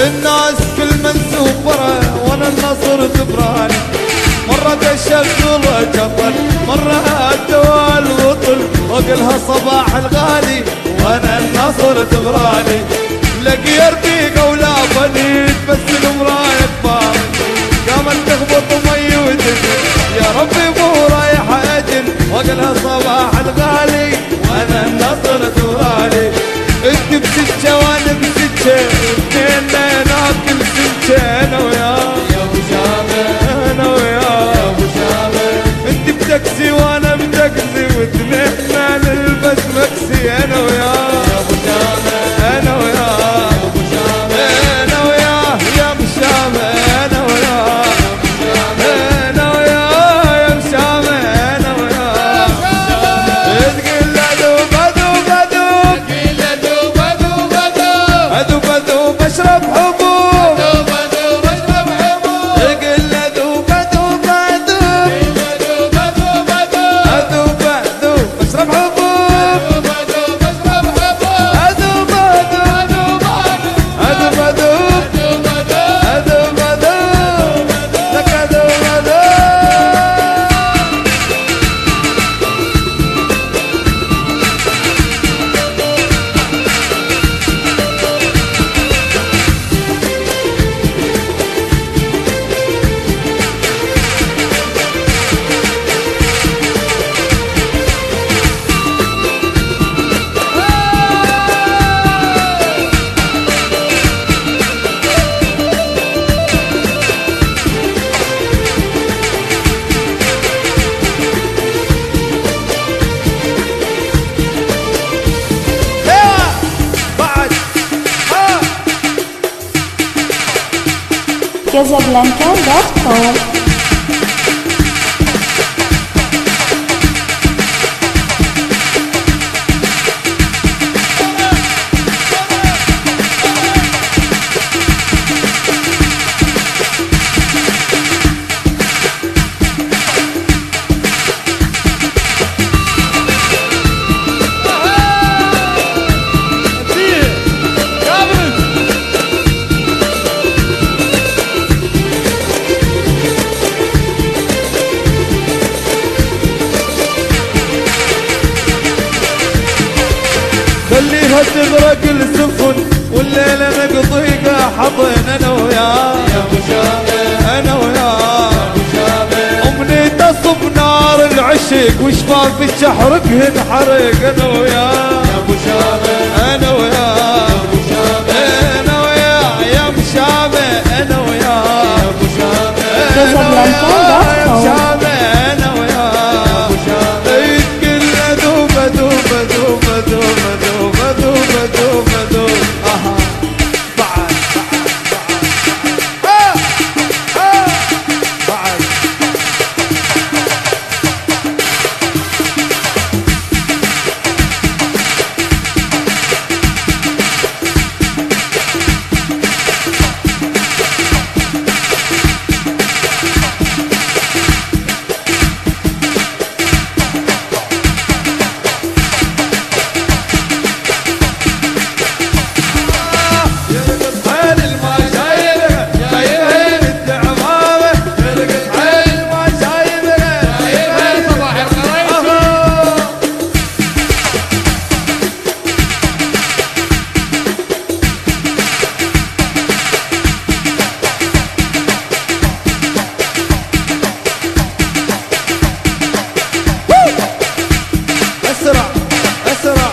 الناس كل من سوبره وانا النصر تبراني، مرة تشغل جبل مرة الدوال وطل واقلها صباح الغالي وانا النصر تبراني، لقي رفيقه ولا بني تمثل مراية باري، قامت تخبط مي ودن يا ربي مو رايحة اجن واقلها صباح الغالي وانا النصر تبراني، انت بسكة وانا بسكة اثنين ناكل سكة انا وياه يا ابو شامة انا وياه يا ابو شامة، انت بتكسي وانا بتكسي واثنين نلبس مكسي انا وياه يا ابو شامة انا وياه يا ابو شامة انا وياه يا ابو شامة انا وياه انا وياه يا ابو شامة انا وياه تقول ادوب ادوب ادوب تقول ادوب ادوب ادوب ادوب اشرب حبوب ادوب ادوب اشرب حبوب تقول ادوب ادوب ادوب ادوب ادوب ادوب اشرب حبوب ادوب اشرب حبوب ادوب ادوب ادوب ادوب ادوب ادوب لك ادوب ادوب. Casablanca.com. خليها تغرق السفن والليلة نقضيها حضن انا وياه يا ابو شامة انا وياه يا ابو شامة، امني تصب نار العشق وشفافك احرقهن حرق انا وياه يا ابو شامة انا وياه يا ابو شامة انا وياه يا ابو شامة انا وياه يا ابو شامة انا وياه يا ابو شامة انا وياه يا ابو شامة، كل ادوب ادوب ادوب ادوب ادوب ادوب ادوب ادوب اها بعد بعد اسرع اسرع